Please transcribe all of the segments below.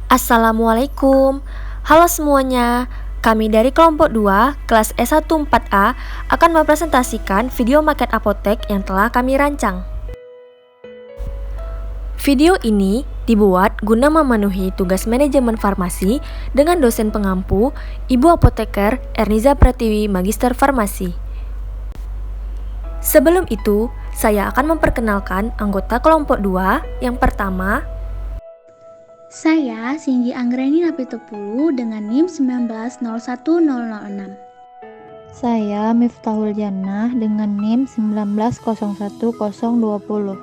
Assalamualaikum. Halo semuanya. Kami dari kelompok 2, kelas S14A akan mempresentasikan video maket apotek yang telah kami rancang. Video ini dibuat guna memenuhi tugas manajemen farmasi dengan dosen pengampu, Ibu Apoteker Erniza Pratiwi, Magister Farmasi. Sebelum itu, saya akan memperkenalkan anggota kelompok 2. Yang pertama, saya Singgi Anggreni Napitupulu dengan NIM 1901006. Saya Miftahul Jannah dengan NIM 1901020.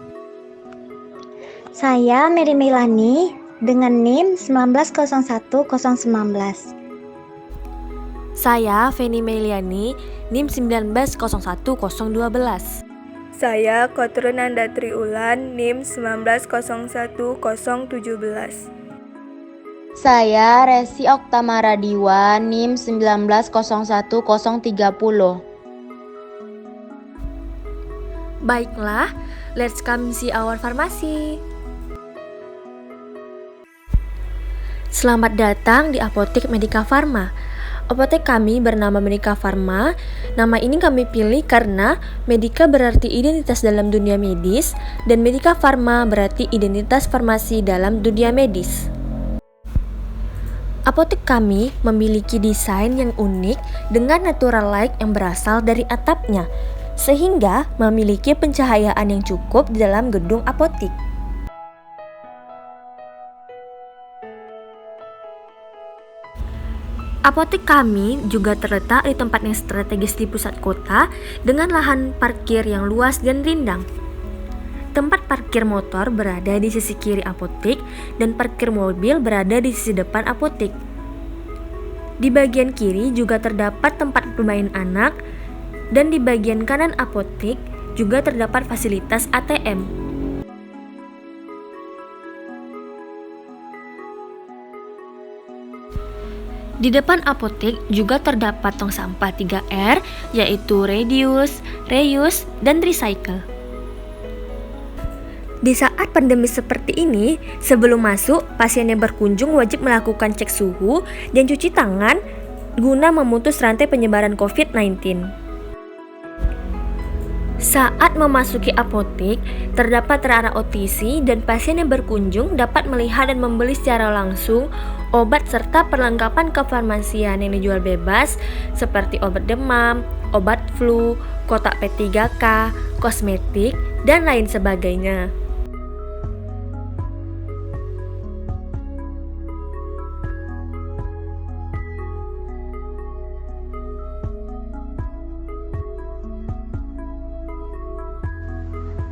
Saya Mary Milani dengan NIM 1901019. saya Feni Meliani, NIM 1901012. Saya Kotrun Nanda Triulan, NIM 1901017. Saya Resi Oktamara Diwa, NIM 1901030. Baiklah, let's come see our pharmacy. Selamat datang di Apotek Medika Farma. Apotek kami bernama Medika Farma. Nama ini kami pilih karena Medika berarti identitas dalam dunia medis dan Medika Farma berarti identitas farmasi dalam dunia medis. Apotek kami memiliki desain yang unik dengan natural light yang berasal dari atapnya, sehingga memiliki pencahayaan yang cukup di dalam gedung apotek. Apotek kami juga terletak di tempat yang strategis di pusat kota dengan lahan parkir yang luas dan rindang. Tempat parkir motor berada di sisi kiri apotek dan parkir mobil berada di sisi depan apotek. Di bagian kiri juga terdapat tempat bermain anak dan di bagian kanan apotek juga terdapat fasilitas ATM. Di depan apotek juga terdapat tong sampah 3R, yaitu reduce, reuse, dan recycle. Di saat pandemi seperti ini, sebelum masuk, pasien yang berkunjung wajib melakukan cek suhu dan cuci tangan guna memutus rantai penyebaran COVID-19. Saat memasuki apotek, terdapat area OTC dan pasien yang berkunjung dapat melihat dan membeli secara langsung obat serta perlengkapan kefarmasian yang dijual bebas seperti obat demam, obat flu, kotak P3K, kosmetik, dan lain sebagainya.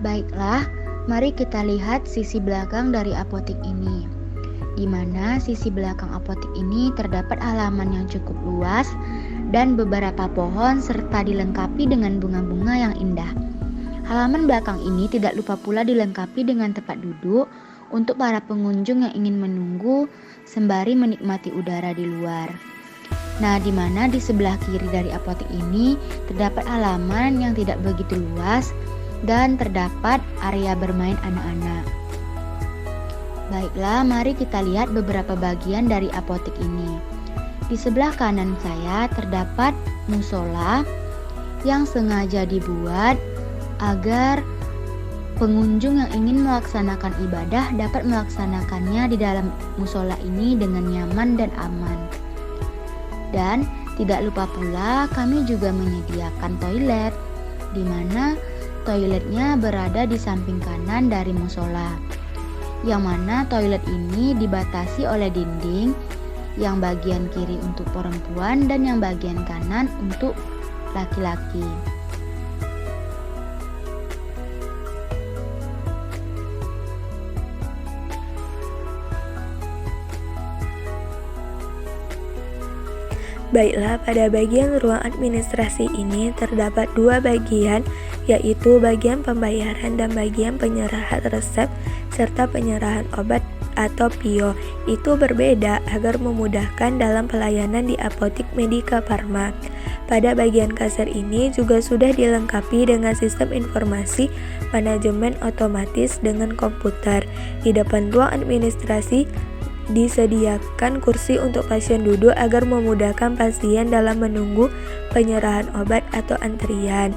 Baiklah, mari kita lihat sisi belakang dari apotek ini. Di mana sisi belakang apotek ini terdapat halaman yang cukup luas dan beberapa pohon serta dilengkapi dengan bunga-bunga yang indah. Halaman belakang ini tidak lupa pula dilengkapi dengan tempat duduk untuk para pengunjung yang ingin menunggu sembari menikmati udara di luar. Nah, di mana di sebelah kiri dari apotek ini terdapat halaman yang tidak begitu luas dan terdapat area bermain anak-anak. Baiklah, mari kita lihat beberapa bagian dari apotek ini. Di sebelah kanan saya terdapat musola yang sengaja dibuat agar pengunjung yang ingin melaksanakan ibadah dapat melaksanakannya di dalam musola ini dengan nyaman dan aman. Dan tidak lupa pula kami juga menyediakan toilet, di mana toiletnya berada di samping kanan dari musola, yang mana toilet ini dibatasi oleh dinding, yang bagian kiri untuk perempuan dan yang bagian kanan untuk laki-laki. Baiklah, pada bagian ruang administrasi ini terdapat dua bagian, yaitu bagian pembayaran dan bagian penyerahan resep serta penyerahan obat atau PIO. Itu berbeda agar memudahkan dalam pelayanan di Apotek Medika Farma. Pada bagian kasir ini juga sudah dilengkapi dengan sistem informasi manajemen otomatis dengan komputer. Di depan ruang administrasi disediakan kursi untuk pasien duduk agar memudahkan pasien dalam menunggu penyerahan obat atau antrian.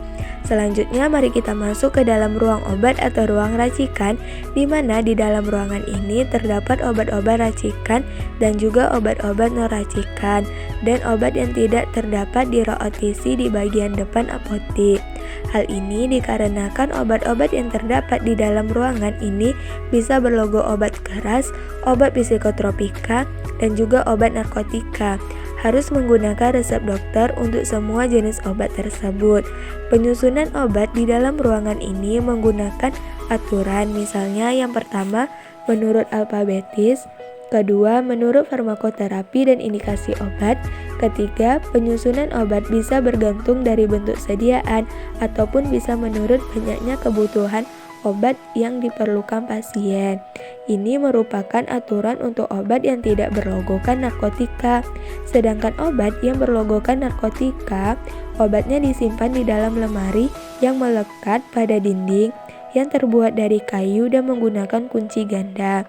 Selanjutnya mari kita masuk ke dalam ruang obat atau ruang racikan, di mana di dalam ruangan ini terdapat obat-obat racikan dan juga obat-obat non racikan dan obat yang tidak terdapat di rak OTC di bagian depan apotik. Hal ini dikarenakan obat-obat yang terdapat di dalam ruangan ini bisa berlogo obat keras, obat psikotropika, dan juga obat narkotika. Harus menggunakan resep dokter untuk semua jenis obat tersebut. Penyusunan obat di dalam ruangan ini menggunakan aturan, misalnya yang pertama menurut alfabetis, kedua menurut farmakoterapi dan indikasi obat, ketiga penyusunan obat bisa bergantung dari bentuk sediaan ataupun bisa menurut banyaknya kebutuhan obat yang diperlukan pasien. Ini merupakan aturan untuk obat yang tidak berlogokan narkotika. Sedangkan obat yang berlogokan narkotika, obatnya disimpan di dalam lemari yang melekat pada dinding yang terbuat dari kayu dan menggunakan kunci ganda,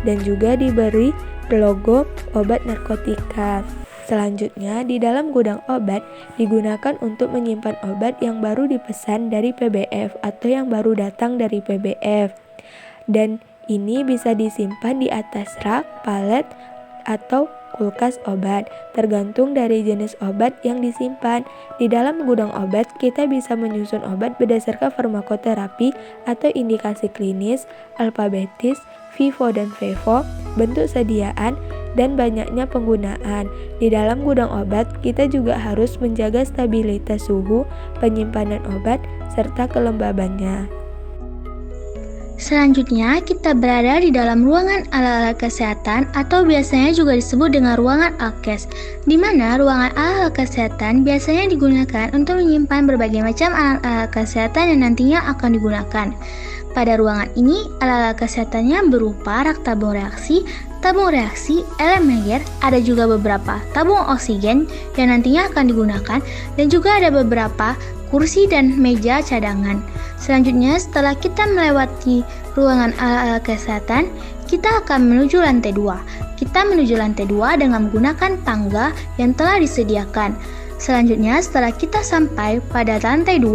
dan juga diberi logo obat narkotika. Selanjutnya, di dalam gudang obat digunakan untuk menyimpan obat yang baru dipesan dari PBF atau yang baru datang dari PBF. Dan ini bisa disimpan di atas rak, palet, atau kulkas obat, tergantung dari jenis obat yang disimpan. Di dalam gudang obat, kita bisa menyusun obat berdasarkan farmakoterapi atau indikasi klinis, alfabetis, FIFO dan FEVO, bentuk sediaan, dan banyaknya penggunaan. Di dalam gudang obat, kita juga harus menjaga stabilitas suhu, penyimpanan obat, serta kelembabannya. Selanjutnya, kita berada di dalam ruangan alat-alat kesehatan atau biasanya juga disebut dengan ruangan alkes, di mana ruangan alat-alat kesehatan biasanya digunakan untuk menyimpan berbagai macam alat-alat kesehatan yang nantinya akan digunakan. Pada ruangan ini, alat-alat kesehatannya berupa rak tabung reaksi, elemen, ada juga beberapa tabung oksigen yang nantinya akan digunakan, dan juga ada beberapa kursi dan meja cadangan. Selanjutnya, setelah kita melewati ruangan alat-alat kesehatan, kita akan menuju lantai 2. Kita menuju lantai 2 dengan menggunakan tangga yang telah disediakan. Selanjutnya, setelah kita sampai pada lantai 2,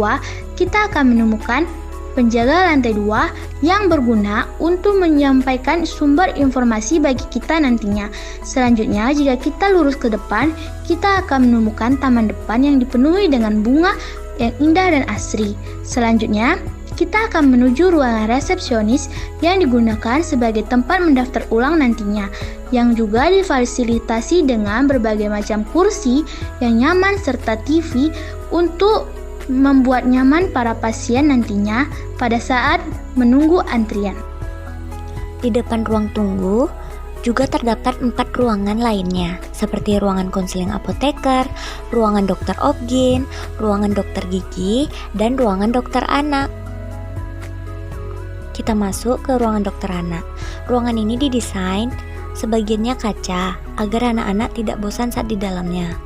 kita akan menemukan penjaga lantai 2 yang berguna untuk menyampaikan sumber informasi bagi kita nantinya. Selanjutnya, jika kita lurus ke depan, kita akan menemukan taman depan yang dipenuhi dengan bunga yang indah dan asri. Selanjutnya, kita akan menuju ruangan resepsionis yang digunakan sebagai tempat mendaftar ulang nantinya, yang juga difasilitasi dengan berbagai macam kursi yang nyaman serta TV untuk membuat nyaman para pasien nantinya pada saat menunggu antrian. Di depan ruang tunggu juga terdapat 4 ruangan lainnya, seperti ruangan konseling apoteker, ruangan dokter obgyn, ruangan dokter gigi, dan ruangan dokter anak. Kita masuk ke ruangan dokter anak. Ruangan ini didesain sebagiannya kaca agar anak-anak tidak bosan saat di dalamnya.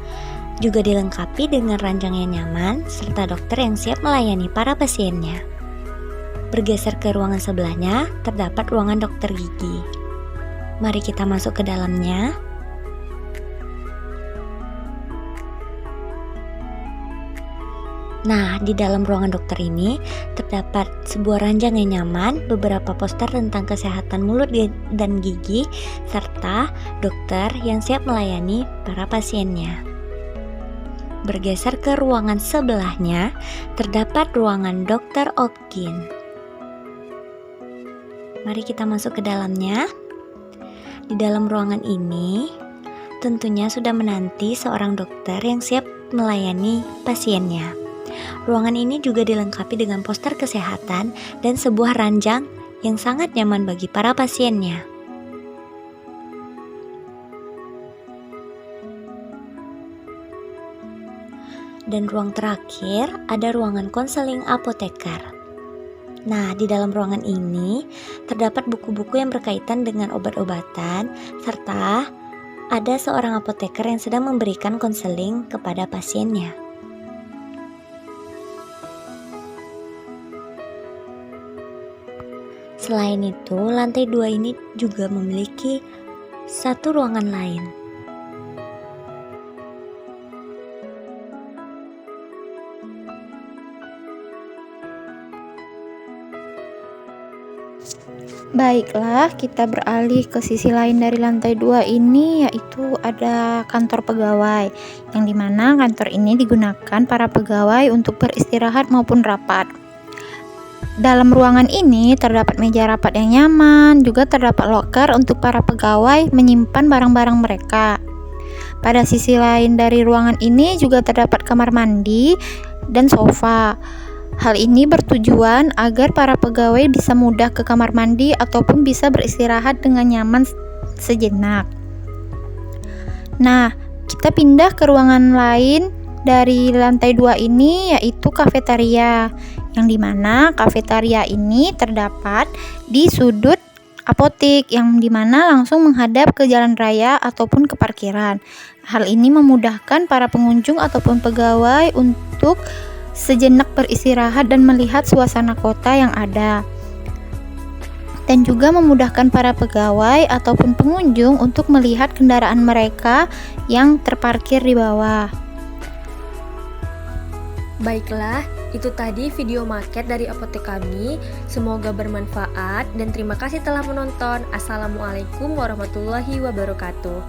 Juga dilengkapi dengan ranjang yang nyaman serta dokter yang siap melayani para pasiennya. Bergeser ke ruangan sebelahnya, terdapat ruangan dokter gigi. Mari kita masuk ke dalamnya. Nah, di dalam ruangan dokter ini terdapat sebuah ranjang yang nyaman, beberapa poster tentang kesehatan mulut dan gigi, serta dokter yang siap melayani para pasiennya. Bergeser ke ruangan sebelahnya, terdapat ruangan dokter obgyn. Mari kita masuk ke dalamnya. Di dalam ruangan ini, tentunya sudah menanti seorang dokter yang siap melayani pasiennya. Ruangan ini juga dilengkapi dengan poster kesehatan dan sebuah ranjang yang sangat nyaman bagi para pasiennya. Dan ruang terakhir ada ruangan konseling apoteker. Nah, di dalam ruangan ini terdapat buku-buku yang berkaitan dengan obat-obatan, serta ada seorang apoteker yang sedang memberikan konseling kepada pasiennya. Selain itu, lantai 2 ini juga memiliki satu ruangan lain. Baiklah, kita beralih ke sisi lain dari lantai 2 ini, yaitu ada kantor pegawai, yang dimana kantor ini digunakan para pegawai untuk beristirahat maupun rapat. Dalam ruangan ini terdapat meja rapat yang nyaman, juga terdapat loker untuk para pegawai menyimpan barang-barang mereka. Pada sisi lain dari ruangan ini juga terdapat kamar mandi dan sofa. Hal ini bertujuan agar para pegawai bisa mudah ke kamar mandi ataupun bisa beristirahat dengan nyaman sejenak. Nah, kita pindah ke ruangan lain dari lantai 2 ini, yaitu kafetaria, yang dimana kafetaria ini terdapat di sudut apotik, yang dimana langsung menghadap ke jalan raya ataupun ke parkiran. Hal ini memudahkan para pengunjung ataupun pegawai untuk sejenak beristirahat dan melihat suasana kota yang ada, dan juga memudahkan para pegawai ataupun pengunjung untuk melihat kendaraan mereka yang terparkir di bawah. Baiklah, itu tadi video maket dari apotek kami. Semoga bermanfaat dan terima kasih telah menonton. Assalamualaikum warahmatullahi wabarakatuh.